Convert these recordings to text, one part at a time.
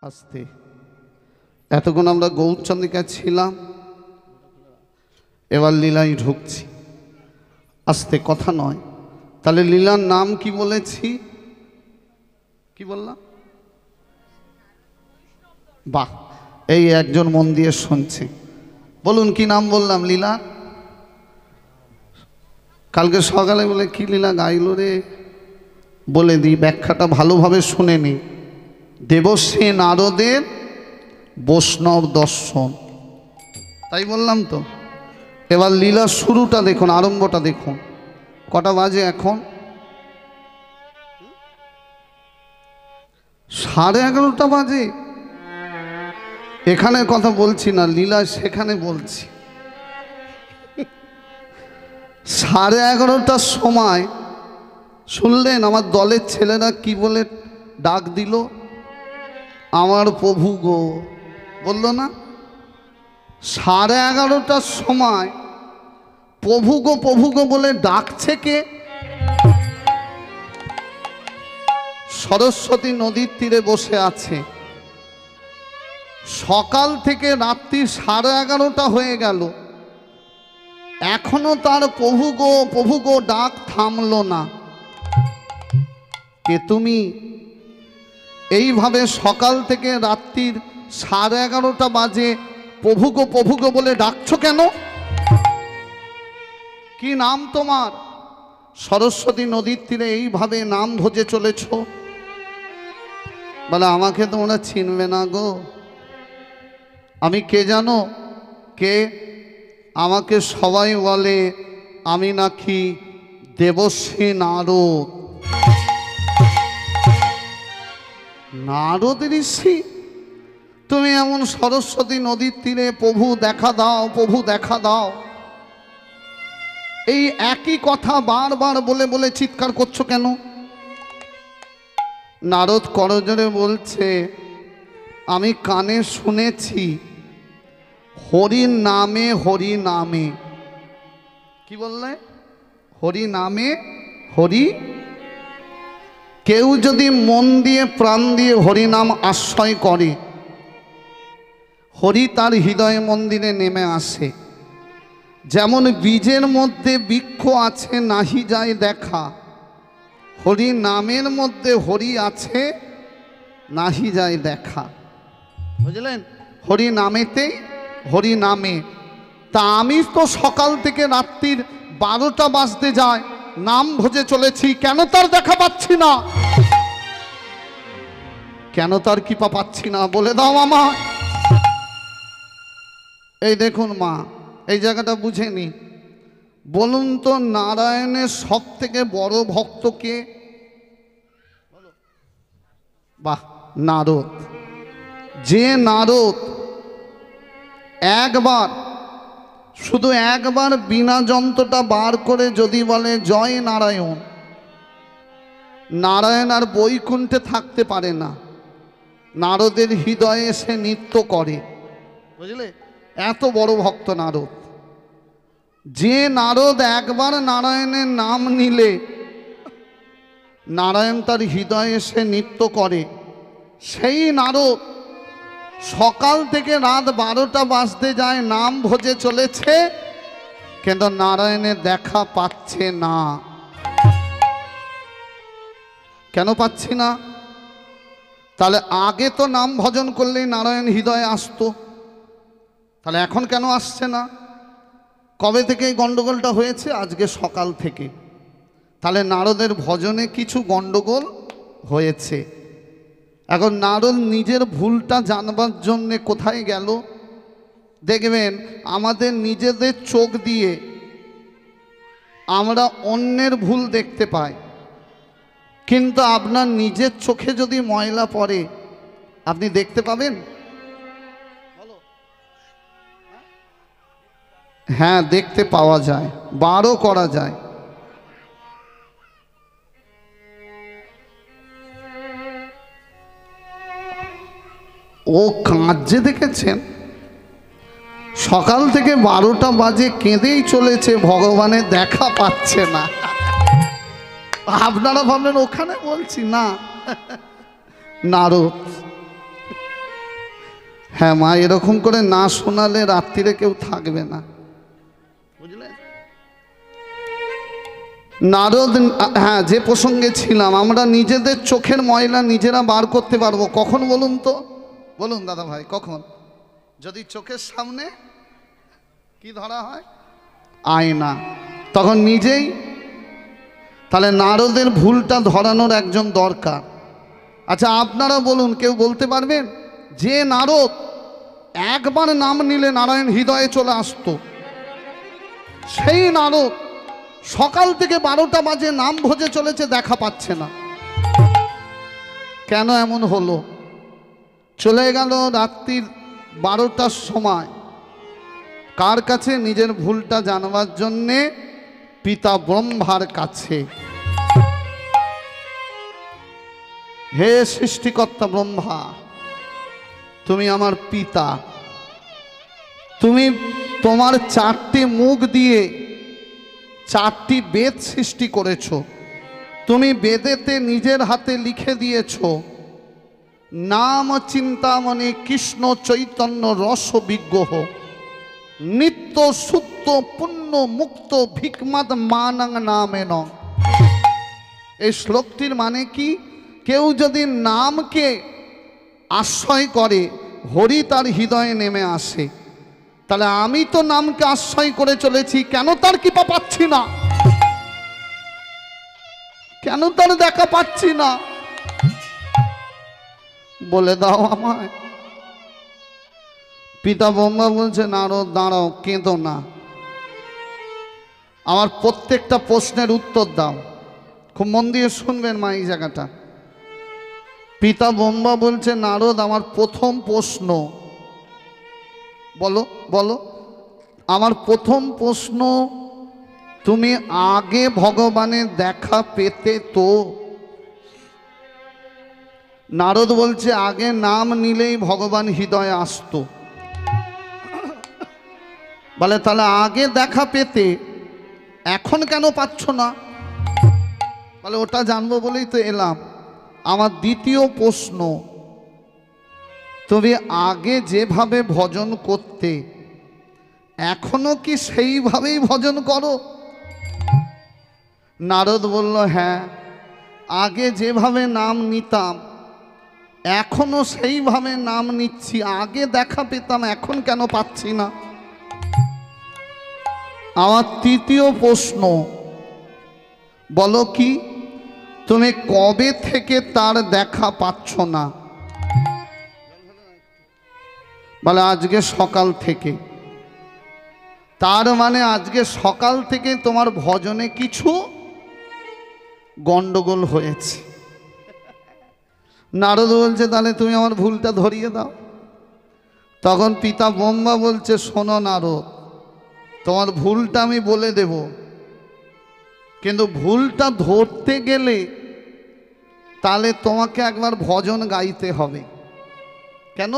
আস্তে এতক্ষণ আমরা গৌরচন্দ্রিকা ছিলাম, এবার লীলায় ঢুকছি। আস্তে কথা নয়। তাহলে লীলার নাম কি বলেছি? কি বললাম? বাহ, এই একজন মন দিয়ে শুনছে। বলুন কি নাম বললাম লীলা? কালকে সকালে বলে কি লীলা গাইল রে, বলে দিই ব্যাখ্যাটা ভালোভাবে শুনে নি। দেবশ্রী নারদের বৈষ্ণব দর্শন, তাই বললাম তো। এবার লীলার শুরুটা দেখুন, আরম্ভটা দেখুন। কটা বাজে এখন? 11:30 বাজে। এখানে কথা বলছি না, লীলা সেখানে বলছি। 11:30টার সময় শুনলেন আমার দলের ছেলেরা কি বলে ডাক দিল? আমার প্রভু গো বলল না? 11:30টার সময় প্রভু গো বলে ডাকছে কে? সরস্বতী নদীর তীরে বসে আছে। সকাল থেকে রাত্রি 11:30 হয়ে গেল, এখনো তার প্রভু গো ডাক থামলো না। কে তুমি? এইভাবে সকাল থেকে রাত্রির 11:30 বাজে প্রভু গো বলে ডাকছো কেন? কি নাম তোমার? সরস্বতী নদীর তীরে এইভাবে নাম ভজে চলেছ। বলে আমাকে তোমরা চিনবে না গো। আমি কে জানো? কে? আমাকে সবাই বলে আমি নাকি দেবশ্রী নারদ। নারদ ঋষি? তুমি এমন সরস্বতী নদীর তীরে প্রভু দেখা দাও, প্রভু দেখা দাও, এই একই কথা বারবার বলে বলে চিৎকার করছো কেন? নারদ করজোড়ে বলছে আমি কানে শুনেছি হরি নামে হরি নামে। কি বললে? হরি নামে হরি। কেউ যদি মন দিয়ে প্রাণ দিয়ে হরি নাম আশ্রয় করে, হরি তার হৃদয় মন্দিরে নেমে আসে। যেমন বীজের মধ্যে বৃক্ষ আছে নাহি যায় দেখা, হরি নামের মধ্যে হরি আছে নাহি যায় দেখা। বুঝলেন? হরি নামেতেই হরি নামে। তা আমি তো সকাল থেকে রাত্রির 12টা বাজতে যায় নাম ভজে চলেছি, কেন তার দেখা পাচ্ছি না? কেন তার কৃপা পাচ্ছি না বলে দাও মামা। এই দেখুন মা, এই জায়গাটা বুঝেনি। বলুন তো নারায়ণের সব থেকে বড় ভক্ত কে? বাহ, নারদ। যে নারদ একবার, শুধু একবার বিনা যন্ত্রটা বার করে যদি বলে জয় নারায়ণ, নারায়ণ আর বৈকুণ্ঠে থাকতে পারে না। নারদের হৃদয়ে সে নৃত্য করে। বুঝলে? এত বড় ভক্ত নারদ। যে নারদ একবার নারায়ণের নাম নিলে নারায়ণ তার হৃদয়ে সে নৃত্য করে, সেই নারদ সকাল থেকে রাত 12টা বাজতে যায় নাম ভজে চলেছে, কিন্তু নারায়ণের দেখা পাচ্ছে না। কেন পাচ্ছি না? তাহলে আগে তো নাম ভজন করলেই নারায়ণ হৃদয়ে আসতো, তাহলে এখন কেন আসছে না? কবে থেকে এই গণ্ডগোলটা হয়েছে? আজকে সকাল থেকে। তাহলে নারদের ভজনে কিছু গণ্ডগোল হয়েছে। এখন নারদ নিজের ভুলটা জানবার জন্যে কোথায় গেল? দেখবেন আমাদের নিজেদের চোখ দিয়ে আমরা অন্যের ভুল দেখতে পাই, কিন্তু আপনার নিজের চোখে যদি ময়লা পড়ে আপনি দেখতে পাবেন? হ্যাঁ, দেখতে পাওয়া যায়, বারও করা যায়। ও কাঁদছে দেখেছেন? সকাল থেকে 12টা বাজে কেঁদেই চলেছে, ভগবানের দেখা পাচ্ছে না। আপনারা ভাবলেন ওখানে বলছি না, নারদ হ্যাঁ মা, এরকম করে না শোনালে রাত্রিরে কেউ থাকবে না, বুঝলেন? নারদ, হ্যাঁ যে প্রসঙ্গে ছিলাম, আমরা নিজেদের চোখের ময়লা নিজেরা বার করতে পারবো কখন বলুন তো? বলুন দাদা ভাই, কখন? যদি চোখের সামনে কি ধরা হয়? আয়না, তখন নিজেই। তাহলে নারদের ভুলটা ধরানোর একজন দরকার। আচ্ছা আপনারা বলুন, কেউ বলতে পারবেন যে নারদ একবার নাম নিলে নারায়ণ হৃদয়ে চলে আসতো, সেই নারদ সকাল থেকে 12টা বাজে নাম ভোজে চলেছে, দেখা পাচ্ছে না? কেন এমন হলো? চলে গেল রাত্রির 12টার সময়। কার কাছে? নিজের ভুলটা জানবার জন্যে পিতা ব্রহ্মার কাছে। হে সৃষ্টিকর্তা ব্রহ্মা, তুমি আমার পিতা, তুমি তোমার 4টি মুখ দিয়ে 4টি বেদ সৃষ্টি করেছ। তুমি বেদেতে নিজের হাতে লিখে দিয়েছ, নাম চিন্তামণি কৃষ্ণ চৈতন্য রস বিগ্রহ, নিত্য সুত্ত পুণ্য মুক্ত ভিকমাদ মানং নামেন। এই শ্লোকটির মানে কি? কেউ যদি নামকে আশ্রয় করে, হরি তার হৃদয়ে নেমে আসে। তাহলে আমি তো নামকে আশ্রয় করে চলেছি, কেন তার কৃপা পাচ্ছি না? কেন তার দেখা পাচ্ছি না? বলে দাও আমায়। পিতা ব্রহ্মা বলছে, নারদ দাঁড়াও, কেঁদো না, আমার প্রত্যেকটা প্রশ্নের উত্তর দাও। খুব মন দিয়ে শুনবেন মা এই জায়গাটা। পিতা ব্রহ্মা বলছে, নারদ আমার প্রথম প্রশ্ন, বলো বলো। আমার প্রথম প্রশ্ন, তুমি আগে ভগবানের দেখা পেতে তো? নারদ বলছে, আগে নাম নিলেই ভগবান হৃদয়ে আসতো। বলে তাহলে আগে দেখা পেতে, এখন কেন পাচ্ছ না? বলে ওটা জানবো বলেই তো এলাম। আমার দ্বিতীয় প্রশ্ন, তুমি আগে যেভাবে ভজন করতে, এখনো কি সেইভাবেই ভজন করো? নারদ বলল, হ্যাঁ, আগে যেভাবে নাম নিতাম এখনো সেইভাবে নাম নিচ্ছি। আগে দেখা পেতাম, এখন কেন পাচ্ছি না? আমার তৃতীয় প্রশ্ন, বলো কি, তুমি কবে থেকে তার দেখা পাচ্ছ না? বলে আজকে সকাল থেকে। তার মানে আজকে সকাল থেকে তোমার ভজনে কিছু গন্ডগোল হয়েছে। নারদ বলছে, তাহলে তুমি আমার ভুলটা ধরিয়ে দাও। তখন পিতা ব্রহ্মা বলছে, শোনো নারদ, তোমার ভুলটা আমি বলে দেব, কিন্তু ভুলটা ধরতে গেলে তাহলে তোমাকে একবার ভজন গাইতে হবে। কেন?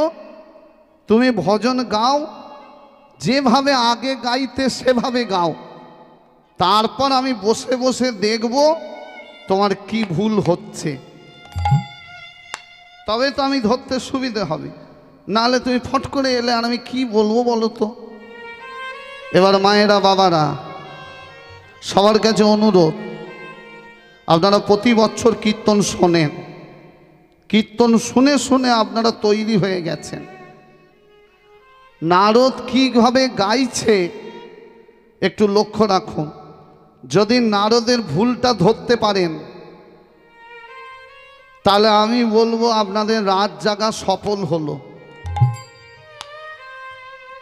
তুমি ভজন গাও, যেভাবে আগে গাইতে সেভাবে গাও, তারপর আমি বসে বসে দেখব তোমার কি ভুল হচ্ছে, তবে তো আমি ধরতে সুবিধে হবে। নাহলে তুমি ফট করে এলে আর আমি কি বলবো বলো তো? এবার মায়েরা, বাবারা, সবার কাছে অনুরোধ, আপনারা প্রতি বছর কীর্তন শোনেন, কীর্তন শুনে শুনে আপনারা তৈরি হয়ে গেছেন। নারদ কীভাবে গাইছে একটু লক্ষ্য রাখুন। যদি নারদের ভুলটা ধরতে পারেন, তাহলে আমি বলবো আপনাদের রাত জাগা সফল হলো।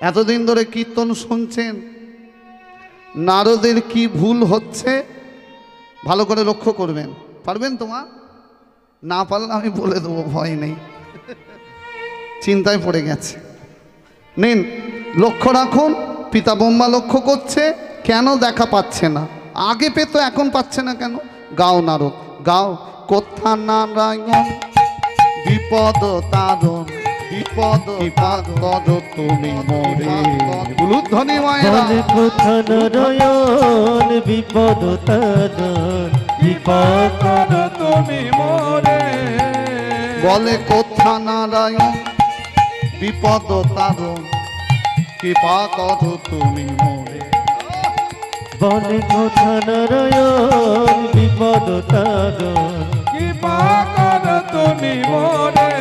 এতদিন ধরে কীর্তন শুনছেন, নারদের কি ভুল হচ্ছে ভালো করে লক্ষ্য করবেন। পারবেন তোমা? না পারলে আমি বলে দেবো, ভয় নেই, চিন্তায় পড়ে গেছে। নিন, লক্ষ্য রাখুন। পিতা ব্রহ্মা লক্ষ্য করছে, কেন দেখা পাচ্ছে না? আগে পেতো, এখন পাচ্ছে না কেন? গাও নারদ, গাও। কোথা নারায়ণ বিপদ তারণ, বিপদ বিপদ তুমি মোরে। উলুধ্বনি মায়েরা। কোথা নারায়ণ বিপদ তারণ, বিপদ তুমি মোরে। বলে কোথা নারায়ণ বিপদ তারণ কৃপা করো তুমি মোরে। বলে কথা নারায়ণ বিপদ তারণ কৃপা করো তুমি মোরে।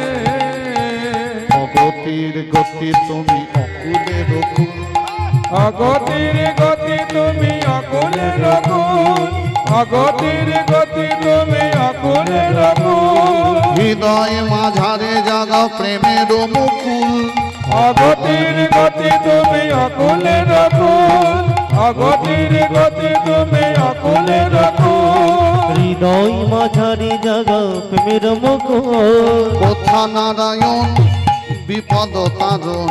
অগতির গতি তুমি অকুলের অকুল, অগতির গতি তুমি অকুলের অকুল, অগতির গতি তুমি অকুলের অকুল। হৃদয় মাঝারে জাগা প্রেমের মুকুল, অগতির গতি তুমি অকুলের অকুল, অগতির গতি তুমি অকুলের অকুল। হৃদয় মাঝারি জাগা প্রেমের মুকুল। কোথা নারায়ণ বিপদ তারণ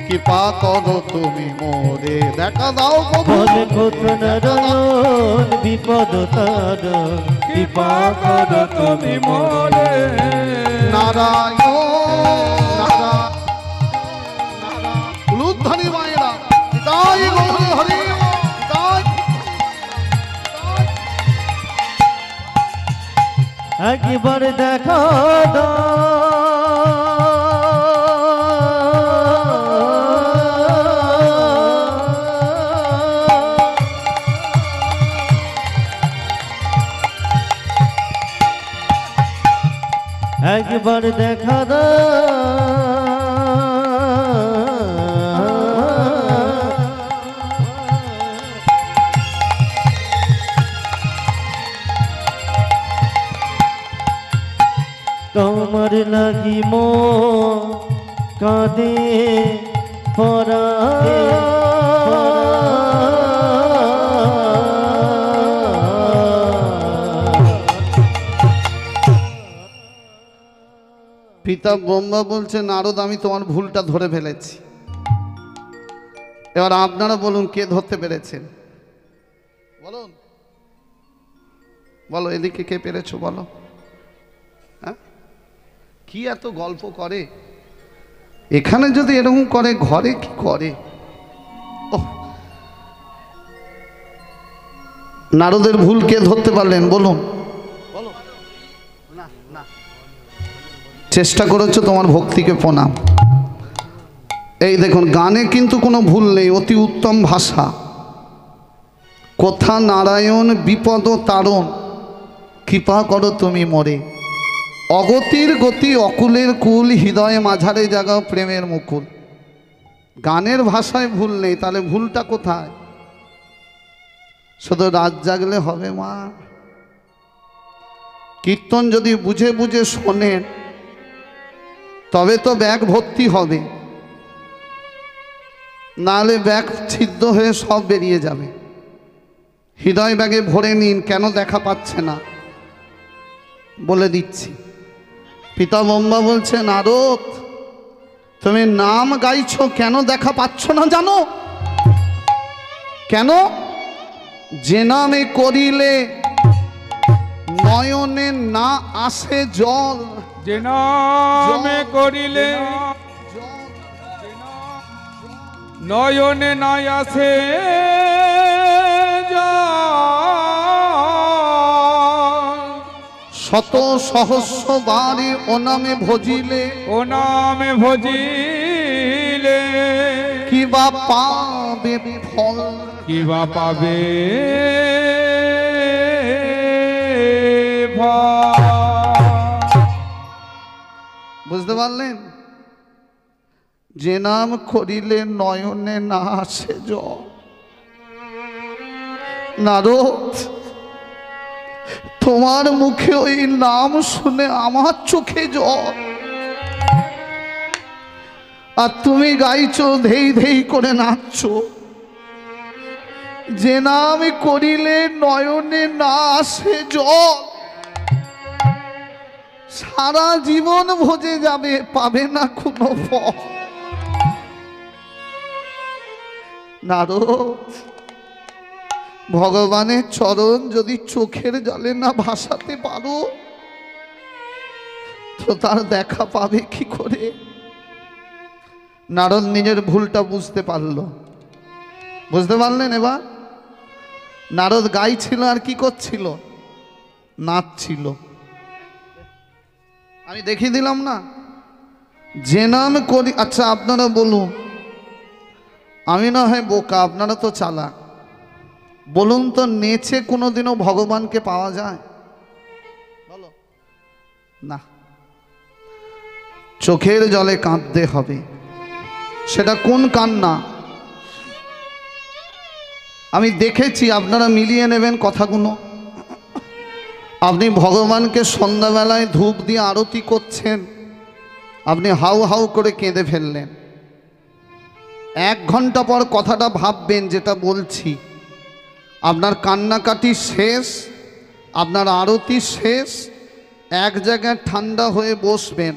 কৃপা করো তুমি মোরে। দেখা দাও প্রভু। বলে কথা নারায়ণ বিপদ তারণ কৃপা করো তুমি মোরে। নারায়ণ লুধ্বনি মায়েরা তাই গৌরী হরি তাই। একবার দেখা একবার দেখা তোমার লাগি মো কাঁদে পরা পিতা ব্রহ্মা বলছে নারদ আমি তোমার ভুলটা ধরে ফেলেছি। এবার আপনারা বলুন কে ধরতে পেরেছেন? বলুন, বলো এদিকে কে পেরেছো বলো। হ্যাঁ, কি এত গল্প করে? এখানে যদি এরকম করে ঘরে কি করে? ওহ, নারদের ভুল কে ধরতে পারলেন বলুন। বলো না না, চেষ্টা করেছো, তোমার ভক্তিকে প্রণাম। এই দেখুন গানে কিন্তু কোনো ভুল নেই, অতি উত্তম ভাষা। কোথা নারায়ণ বিপদ তারণ কৃপা করো তুমি মোরে। অগতির গতি অকুলের কুল, হৃদয়ে মাঝারে জাগাও প্রেমের মুকুল। গানের ভাষায় ভুল নেই, তাহলে ভুলটা কোথায়? শুধু রাত জাগলে হবে মা? কীর্তন যদি বুঝে বুঝে শোনেন তবে তো ব্যাগ ভর্তি হবে, নাহলে ব্যাগ ছিদ্র হয়ে সব বেরিয়ে যাবে। হৃদয় ব্যাগে ভরে নিন। কেন দেখা পাচ্ছে না বলে দিচ্ছি। পিতা ব্রহ্মা বলছে নারদ তুমি নাম গাইছো, কেন দেখা পাচ্ছ না জানো? কেন? যে নামে করিলে নয়নে না আসে জল। যে নামে করিলে নয়নে নাই আসে শত সহস্র বারে ও নামে ভজিলে, ও নামে ভজিলে কি বা পাবে ফল। কি বা পাবে বুঝতে পারলেন? যে নাম করিলে নয়নে না আসে জল। নারদ তোমার মুখে ওই নাম শুনে আমার চোখে জল, আর তুমি গাইছো ধেই ধেই করে নাচছো। যে নাম করিলে নয়নে না আসে জল, সারা জীবন ভজে যাবে, পাবে না কোনো ফল। নারদ ভগবানের চরণ যদি চোখের জলে না ভাসাতে পারো তো তার দেখা পাবে কি করে? নারদ নিজের ভুলটা বুঝতে পারলো। বুঝতে পারলেন? এবার নারদ গাইছিল আর কি করছিল? নাচছিল। আমি দেখিয়ে দিলাম না, যে নাম করি, আচ্ছা আপনারা বলুন, আমি না হয় বোকা, আপনারা তো চালাক, বলুন তো নেচে কোনোদিনও ভগবানকে পাওয়া যায়? বলো না, চোখের জলে কাঁদতে হবে। সেটা কোন কান্না? আমি দেখেছি, আপনারা মিলিয়ে নেবেন কথাগুলো। আপনি ভগবানকে সন্ধ্যাবেলায় ধূপ দিয়ে আরতি করছেন, আপনি হাউ হাউ করে কেঁদে ফেললেন। 1 ঘন্টা পর কথাটা ভাববেন যেটা বলছি, আপনার কান্নাকাটি শেষ, আপনার আরতি শেষ, এক জায়গায় ঠান্ডা হয়ে বসবেন,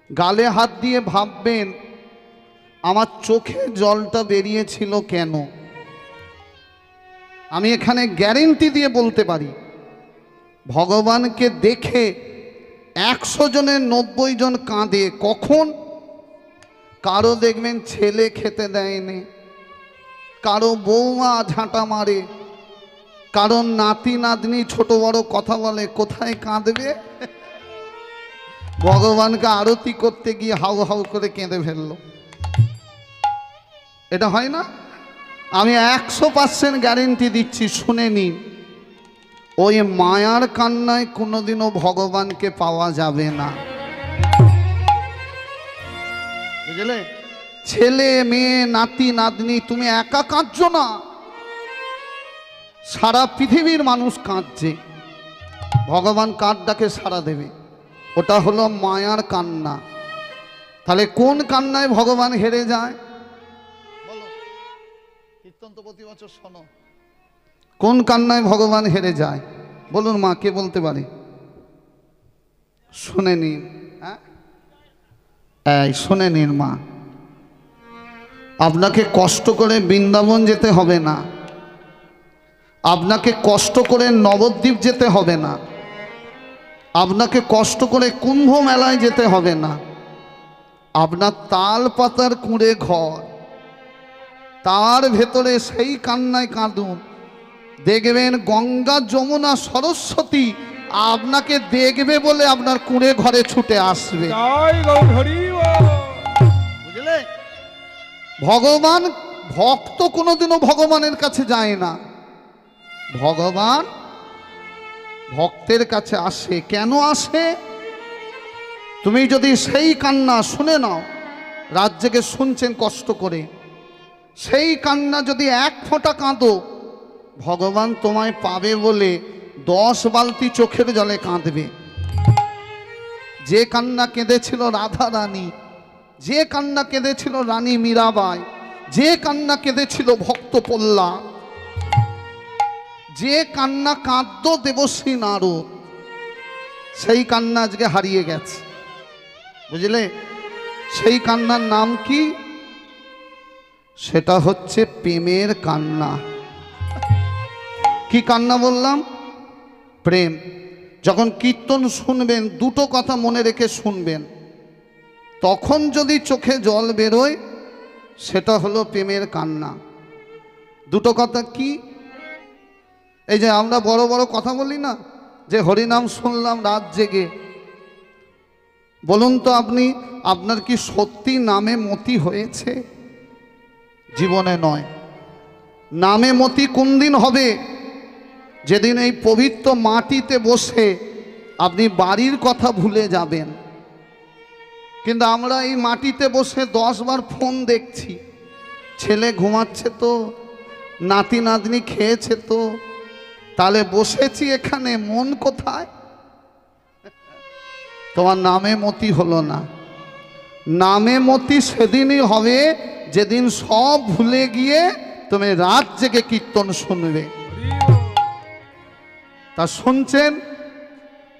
গালে হাত দিয়ে ভাববেন আমার চোখে জলটা বেরিয়েছিল কেন। আমি এখানে গ্যারেন্টি দিয়ে বলতে পারি, ভগবানকে দেখে 100 জনের 90 জন কাঁদে। কখন? কারো দেখবেন ছেলে খেতে দেয়নি, কারো বৌমা ঝাঁটা মারে, কারো নাতি নাতনি ছোট বড় কথা বলে, কোথায় কাঁদবে? ভগবানকে আরতি করতে গিয়ে হাউ হাউ করে কেঁদে ফেললো। এটা হয় না? আমি 100% গ্যারেন্টি দিচ্ছি, শুনে নিন। ওই মায়ার কান্নায় কোনোদিনও ভগবানকে পাওয়া যাবে না, বুঝলে? ছেলে মেয়ে নাতি নাতনি তুমি একা কাঁদছো না, সারা পৃথিবীর মানুষ কাঁদছে, ভগবান কার ডাকে সাড়া দেবে? ওটা হলো মায়ার কান্না। তাহলে কোন কান্নায় ভগবান হেরে যায়? বলো, কীর্তন তো প্রতি বছর শোনো। কোন কান্নায় ভগবান হেরে যায় বলুন মা, কে বলতে পারে? শুনে নিন, এই শুনে নিন মা, আপনাকে কষ্ট করে বৃন্দাবন যেতে হবে না, আপনাকে কষ্ট করে নবদ্বীপ যেতে হবে না, আপনাকে কষ্ট করে কুম্ভ মেলায় যেতে হবে না। আপনার তাল পাতার কুঁড়ে ঘর, তার ভেতরে সেই কান্নায় কাঁদুন, দেখবেন গঙ্গা যমুনা সরস্বতী আপনাকে দেখবে বলে আপনার কুঁড়ে ঘরে ছুটে আসবে, বুঝলে? ভগবান, ভক্ত কোনোদিনও ভগবানের কাছে যায় না, ভগবান ভক্তের কাছে আসে। কেন আসে? তুমি যদি সেই কান্না শুনে নাও, রাত জেগে শুনছেন কষ্ট করে, সেই কান্না যদি 1 ফোঁটা কাঁদো, ভগবান তোমায় পাবে বলে 10 বালতি চোখের জলে কাঁদবে। যে কান্না কেঁদেছিল রাধা রানী, যে কান্না কেঁদেছিল রানী মীরাবাই, যে কান্না কেঁদেছিল ভক্ত প্রহ্লাদ, যে কান্না কাঁদ্য দেবশ্রী নারদ, সেই কান্না আজকে হারিয়ে গেছে, বুঝলে? সেই কান্নার নাম কি? সেটা হচ্ছে প্রেমের কান্না। কি কান্না বললাম? প্রেম। যখন কীর্তন শুনবেন, 2টো কথা মনে রেখে শুনবেন, তখন যদি চোখে জল বেরোয়, সেটা হলো প্রেমের কান্না। 2টো কথা কি? এই যে আমরা বড় বড় কথা বলি না, যে হরিনাম শুনলাম রাত জেগে, বলুন তো আপনি, আপনার কি সত্যি নামে মতি হয়েছে? জীবনে নয়। নামে মতি কোন দিন হবে? যেদিন এই পবিত্র মাটিতে বসে আপনি বাড়ির কথা ভুলে যাবেন। কিন্তু আমরা এই মাটিতে বসে 10 বার ফোন দেখছি, ছেলে ঘুমাচ্ছে তো, নাতি নাতনি খেয়েছে তো, তাহলে বসেছি এখানে, মন কোথায়? তোমার নামে মতি হলো না। নামে মতি সেদিনই হবে যেদিন সব ভুলে গিয়ে তুমি রাত জেগে কীর্তন শুনবে। তা শুনছেন?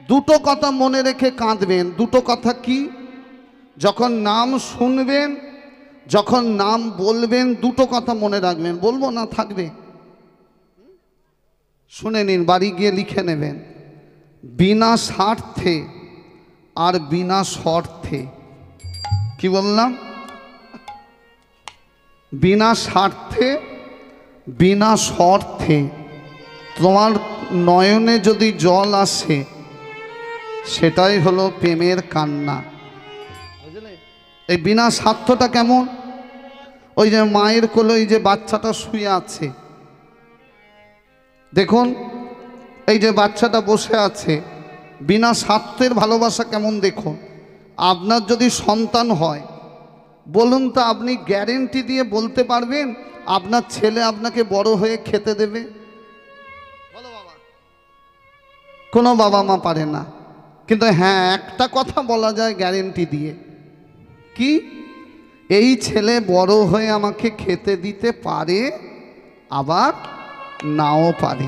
2টো কথা মনে রেখে কাঁদবেন। 2টো কথা কি? যখন নাম শুনবেন, যখন নাম বলবেন, 2টো কথা মনে রাখবেন। বলবো না, থাকবে, শুনে নিন, বাড়ি গিয়ে লিখে নেবেন। বিনা স্বার্থে আর বিনা স্বার্থে। কি বললাম? বিনা স্বার্থে, বিনা স্বার্থে। তোমার নয়নে যদি জল আসে, সেটাই হলো প্রেমের কান্না, বুঝলে? এই বিনা স্বার্থটা কেমন? ওই যে মায়ের কোলে ওই যে বাচ্চাটা শুয়ে আছে, দেখুন এই যে বাচ্চাটা বসে আছে, বিনা স্বার্থের ভালোবাসা কেমন দেখুন। আপনার যদি সন্তান হয়, বলুন তো আপনি গ্যারেন্টি দিয়ে বলতে পারবেন আপনার ছেলে আপনাকে বড় হয়ে খেতে দেবে? বলো বাবা, কোনো বাবা মা পারে না। কিন্তু হ্যাঁ, একটা কথা বলা যায় গ্যারেন্টি দিয়ে, কি এই ছেলে বড় হয়ে আমাকে খেতে দিতে পারে, আবার নাও পারে।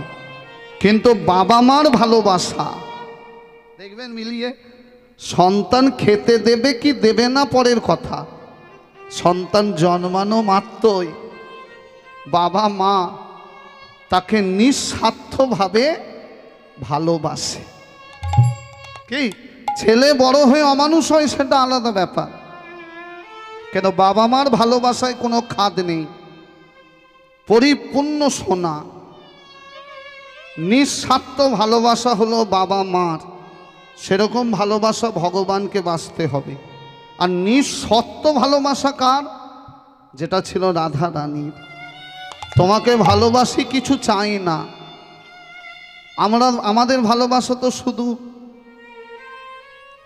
কিন্তু বাবা মার ভালোবাসা দেখবেন মিলিয়ে, সন্তান খেতে দেবে কি দেবে না পরের কথা, সন্তান জন্মানো মাত্রই বাবা মা তাকে নিঃস্বার্থভাবে ভালোবাসে। কি ছেলে বড় হয়ে অমানুষ হয় সেটা আলাদা ব্যাপার, কেন বাবা মার ভালোবাসায় কোনো খাদ নেই, পরিপূর্ণ সোনা। নিঃস্বার্থ ভালোবাসা হলো বাবা মার, সেরকম ভালোবাসা ভগবানকে বাসতে হবে। আর নিঃস্বার্থ ভালোবাসা কার? যেটা ছিল রাধা রানীর, তোমাকে ভালোবাসি কিছু চাই না। আমাদের ভালোবাসা তো শুধু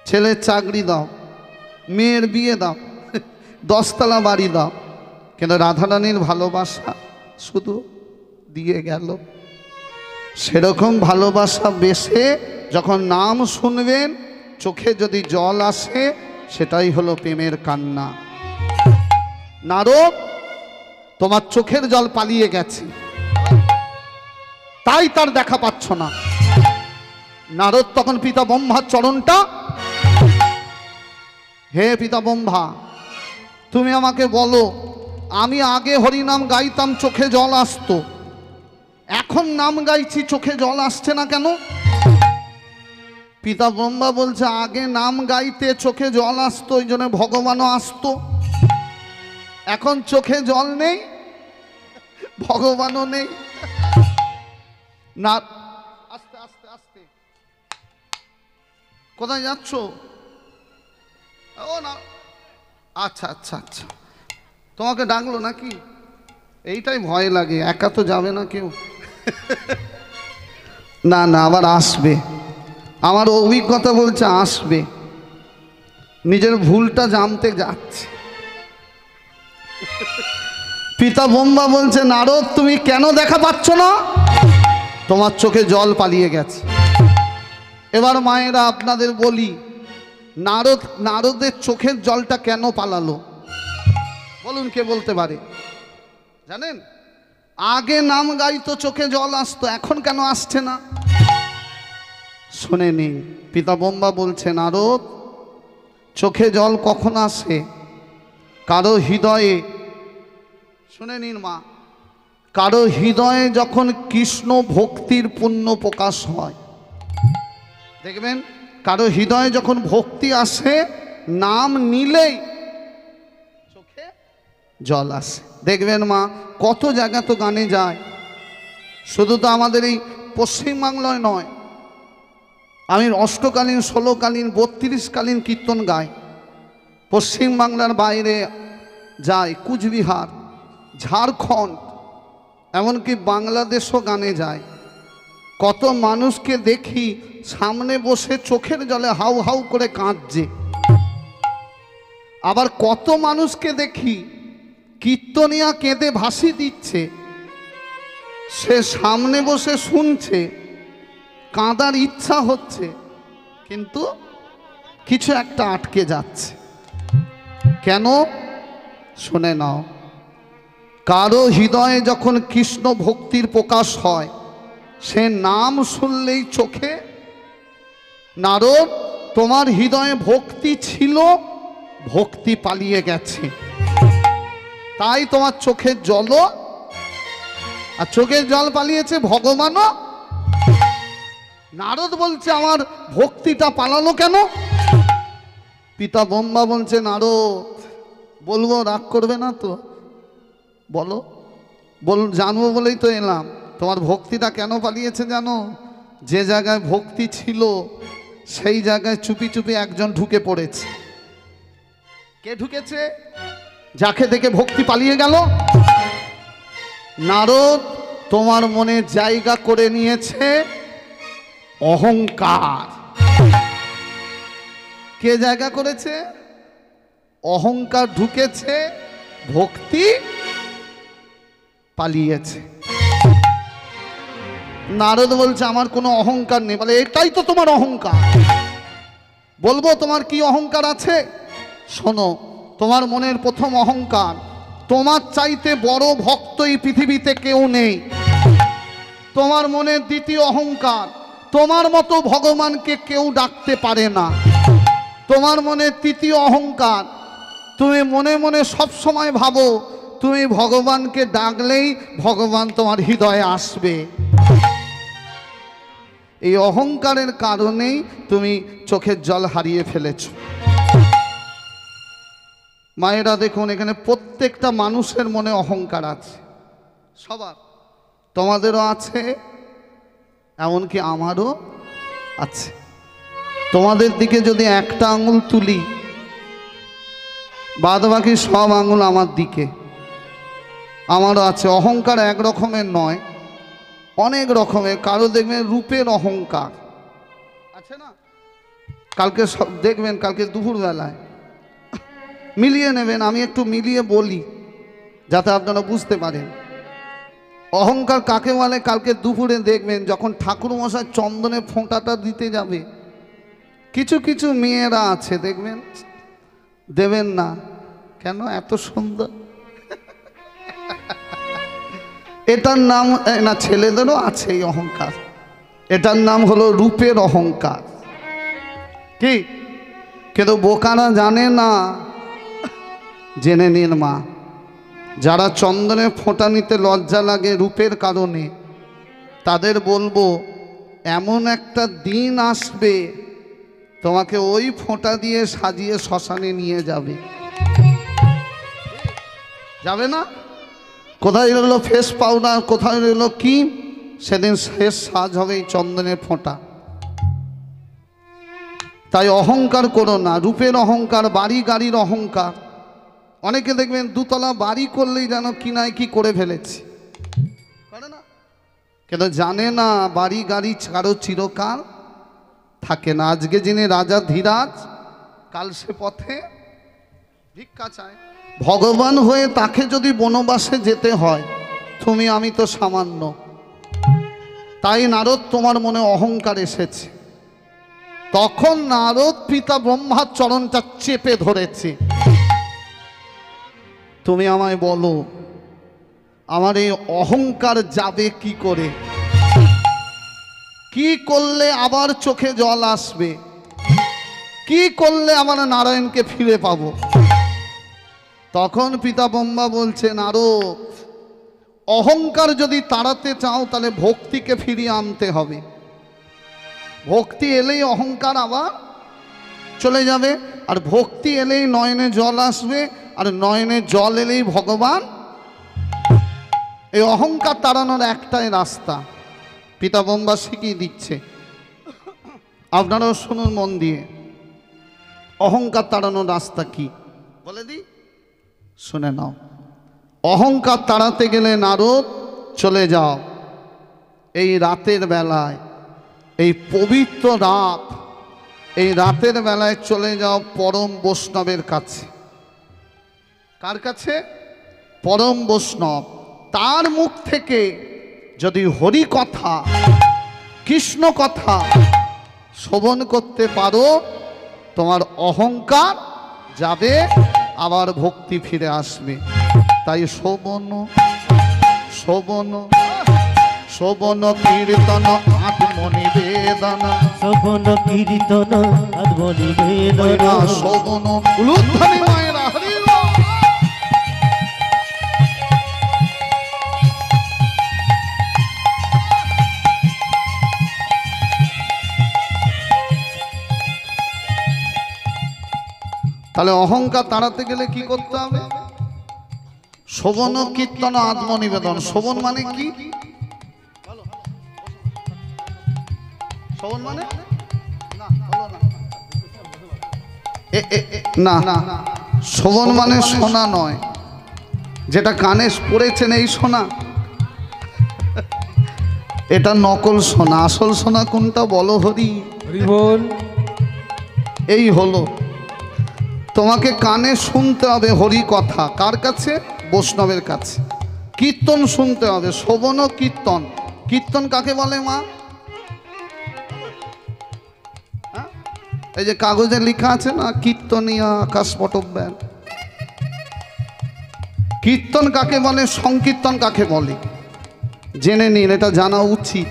ছেলের চাকরি দাও, মেয়ের বিয়ে দাও, 10 তলা বাড়ি দাও, কিন্তু রাধারানীর ভালোবাসা শুধু দিয়ে গেল। সেরকম ভালোবাসা বেশে যখন নাম শুনবেন চোখে যদি জল আসে, সেটাই হলো প্রেমের কান্না। নারদ, তোমার চোখের জল পালিয়ে গেছে, তাই তার দেখা পাচ্ছ না। নারদ তখন পিতা ব্রহ্মার চরণটা, হে পিতা ব্রহ্মা, তুমি আমাকে বলো, আমি আগে হরিনাম গাইতাম চোখে জল আসতো, এখন নাম গাইছি চোখে জল আসছে না কেন? পিতা ব্রহ্মা বলছে, আগে নাম গাইতে চোখে জল আসতো, ওই জন্য ভগবানও আসতো। এখন চোখে জল নেই, ভগবানও নেই। না, আস্তে আস্তে আস্তে, কোথায় যাচ্ছ? ও না, আচ্ছা আচ্ছা আচ্ছা, তোমাকে ডাকলো নাকি? এইটাই ভয় লাগে, একা তো যাবে না কেউ। না না, আবার আসবে, আমার অভিজ্ঞতা বলছে আসবে, নিজের ভুলটা জানতে যাচ্ছে। পিতা ব্রহ্মা বলছে, নারদ তুমি কেন দেখা পাচ্ছ না? তোমার চোখে জল পালিয়ে গেছে। এবার মায়েরা আপনাদের বলি, নারদের চোখের জলটা কেন পালালো? বলুন, কে বলতে পারে? জানেন, আগে নাম গাইতো চোখে জল আসতো, এখন কেন আসছে না? শুনে নিন, পিতা ব্রহ্মা বলছে, নারদ, চোখে জল কখন আসে? কারো হৃদয়ে, শুনে নিন মা, কারো হৃদয়ে যখন কৃষ্ণ ভক্তির পূর্ণ প্রকাশ হয়, দেখবেন কারো হৃদয়ে যখন ভক্তি আসে, নাম নিলেই চোখে জল আসে। দেখবেন মা, কত জায়গা তো গানে যায়, শুধু তো আমাদের এই পশ্চিমবাংলায় নয়, আমি অষ্টকালীন, 16কালীন, 32কালীন কীর্তন গাই, পশ্চিমবাংলার বাইরে যায়, কুচবিহার, ঝাড়খণ্ড, এমনকি বাংলাদেশও গানে যায়। কত মানুষকে দেখি সামনে বসে চোখের জলে হাউ হাউ করে কাঁদছে, আবার কত মানুষকে দেখি কীর্তনিয়া কেঁদে ভাসি দিচ্ছে, সে সামনে বসে শুনছে, কাঁদার ইচ্ছা হচ্ছে, কিন্তু কিছু একটা আটকে যাচ্ছে। কেন? শুনে নাও, কারো হৃদয়ে যখন কৃষ্ণ ভক্তির প্রকাশ হয়, সে নাম শুনলেই চোখে, নারদ তোমার হৃদয়ে ভক্তি ছিল, ভক্তি পালিয়ে গেছে, তাই তোমার চোখের জল, আর চোখের জল পালিয়েছে ভগবানও। নারদ বলছে, আমার ভক্তিটা পালালো কেন? পিতা ব্রহ্মা বলছে, নারদ বলবো, রাগ করবে না তো? বলো, জানবো বলেই তো এলাম। তোমার ভক্তিটা কেন পালিয়েছে জানো? যে জায়গায় ভক্তি ছিল সেই জায়গায় চুপি চুপি একজন ঢুকে পড়েছে। কে ঢুকেছে? যাকে দেখে ভক্তি পালিয়ে গেল। নারদ তোমার মনে জায়গা করে নিয়েছে অহংকার। কে জায়গা করেছে? অহংকার ঢুকেছে, ভক্তি পালিয়েছে। নারদ বলছে আমার কোনো অহংকার নেই। বলে এটাই তো তোমার অহংকার। বলবো তোমার কি অহংকার আছে? শোনো, তোমার মনের প্রথম অহংকার, তোমার চাইতে বড় ভক্ত এই পৃথিবীতে কেউ নেই। তোমার মনের দ্বিতীয় অহংকার, তোমার মতো ভগবানকে কেউ ডাকতে পারে না। তোমার মনের তৃতীয় অহংকার, তুমি মনে মনে সব সময় ভাবো তুমি ভগবানকে ডাকলেই ভগবান তোমার হৃদয়ে আসবে। এই অহংকারের কারণেই তুমি চোখের জল হারিয়ে ফেলেছ। মায়েরা দেখুন, এখানে প্রত্যেকটা মানুষের মনে অহংকার আছে, সবার। তোমাদেরও আছে, এমনকি আমারও আছে। তোমাদের দিকে যদি একটা আঙুল তুলি, বাদ বাকি সব আঙুল আমার দিকে। আমারও আছে। অহংকার এক রকমের নয়, অনেক রকমের। কারো দেখবেন রূপের অহংকার আছে না। কালকে সব দেখবেন, কালকে দুপুরবেলায় মিলিয়ে নেবেন, আমি একটু মিলিয়ে বলি যাতে আপনারা বুঝতে পারেন অহংকার কাকে বলে। কালকে দুপুরে দেখবেন যখন ঠাকুরমশাই চন্দনে ফোঁটাটা দিতে যাবে, কিছু কিছু মেয়েরা আছে দেখবেন দেবেন না। কেন? এত সুন্দর। এটার নাম না, ছেলেদেরও আছে এই অহংকার। এটার নাম হলো রূপের অহংকার। কি? কিন্তু বোকারা জানে না। জেনে নিন মা, যারা চন্দনে ফোঁটা নিতে লজ্জা লাগে রূপের কারণে, তাদের বলবো এমন একটা দিন আসবে তোমাকে ওই ফোঁটা দিয়ে সাজিয়ে শ্মশানে নিয়ে যাবে। যাবে না? কোথায় রইল ফেস পাউডার, কোথায় রইল কি? সেদিন শেষ সাজ হবে এই চন্দনের ফোঁটা। তাই অহংকার করো না। রূপের অহংকার, বাড়ি গাড়ির অহংকার। অনেকে দেখবেন দুতলা বাড়ি করলেই যেন কিনায় কি করে ফেলেছি, করে না? কিন্তু জানে না বাড়ি গাড়ি কারো চিরকাল থাকে না। আজকে যিনি রাজা ধীরাজ, কাল সে পথে ভিক্ষা চায়। ভগবান হয়ে তাকে যদি বনবাসে যেতে হয়, তুমি আমি তো সামান্য। তাই নারদ তোমার মনে অহংকার এসেছে। তখন নারদ পিতা ব্রহ্মার চরণটা চেপে ধরেছে। তুমি আমায় বলো আমার এই অহংকার যাবে কি করে? কি করলে আবার চোখে জল আসবে? কি করলে আমার নারায়ণকে ফিরে পাবো? তখন পিতা ব্রহ্মা বলছে, নারদ, অহংকার যদি তাড়াতে চাও তাহলে ভক্তিকে ফিরিয়ে আনতে হবে। ভক্তি এলেই অহংকার আবার চলে যাবে, আর ভক্তি এলেই নয়নে জল আসবে, আর নয়নে জল এলেই ভগবান। এই অহংকার তাড়ানোর একটাই রাস্তা পিতা ব্রহ্মা শিখিয়ে দিচ্ছে। আপনারাও শুনুন মন দিয়ে। অহংকার তাড়ানোর রাস্তা কি বলে দিই, শুনে নাও। অহংকার তাড়াতে গেলে নারদ চলে যাও এই রাতের বেলায়, এই পবিত্র রাত, এই রাতের বেলায় চলে যাও পরম বৈষ্ণবের কাছে। কার কাছে? পরম বৈষ্ণব। তার মুখ থেকে যদি হরি কথা, কৃষ্ণ কথা শ্রবণ করতে পারো, তোমার অহংকার যাবে, আবার ভক্তি ফিরে আসবে। তাই শোভন শোভন শোভন কীর্তন আত্মনিবেদন, শোভন কীর্তন আত্মনিবেদন, শোভন উলুধ্বনি মায়েরা হরি বল। তাহলে অহংকার তাড়াতে গেলে কি করতে হবে? শোভন কীর্তন আত্মনিবেদন। শোভন মানে কি? শোভন মানে না, শোভন মানে সোনা নয়, যেটা কানে পড়েছেন এই সোনা, এটা নকল সোনা। আসল সোনা কোনটা বলো হরি? হরি বল। এই হলো, তোমাকে কানে শুনতে হবে হরি কথা। কার কাছে? বৈষ্ণবের কাছে। কীর্তন শুনতে হবে, শোভন ও কীর্তন। কীর্তন কাকে বলে মা? হ্যাঁ? এই যে কাগজে লেখা আছে না, কীর্তনিয়া আকাশ পটব্যান। কীর্তন কাকে বলে, সংকীর্তন কাকে বলে জেনে নিন, এটা জানা উচিত।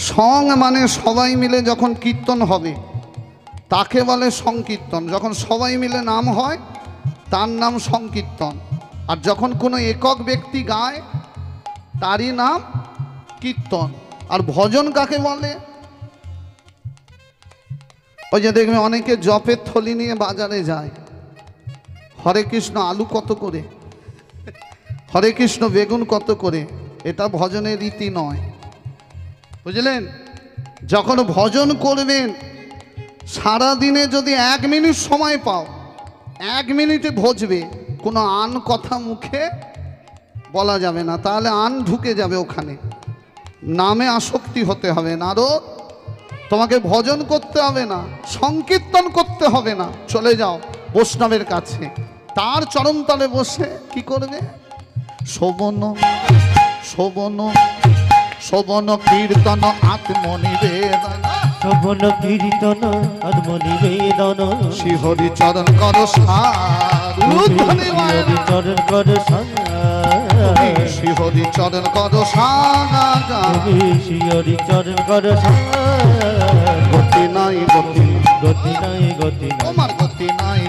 সং মানে সবাই মিলে যখন কীর্তন হবে তাকে বলে সংকীর্তন। যখন সবাই মিলে নাম হয় তার নাম সংকীর্তন। আর যখন কোনো একক ব্যক্তি গায় তারই নাম কীর্তন। আর ভজন কাকে বলে? ওই যে দেখবে অনেকে জপের থলি নিয়ে বাজারে যায়, হরে কৃষ্ণ আলু কত করে, হরে কৃষ্ণ বেগুন কত করে। এটা ভজনের রীতি নয়, বুঝলেন? যখন ভজন করবেন, সারা দিনে যদি 1 মিনিট সময় পাও, 1 মিনিটে ভজবে, কোনো আন কথা মুখে বলা যাবে না, তাহলে আন ঢুকে যাবে ওখানে। নামে আসক্তি হতে হবে না। আরও তোমাকে ভজন করতে হবে না, সংকীর্তন করতে হবে না। চলে যাও বৈষ্ণবের কাছে, তার চরণতলে বসে কি করবে? শোভন শোভন শোভন কীর্তন আত্মনিবেদন, শোভন কীর্তন আত্মনিবেদন, শ্রীহরি চরণ কর সাধু ধন্যবাদ। চরণ কর তুমি শ্রীহরি চরণ কর সাধু, শিয়রি চরণ কর গতি নাই গতি, গতি নাই গতি নাই। তোমার গতি নাই।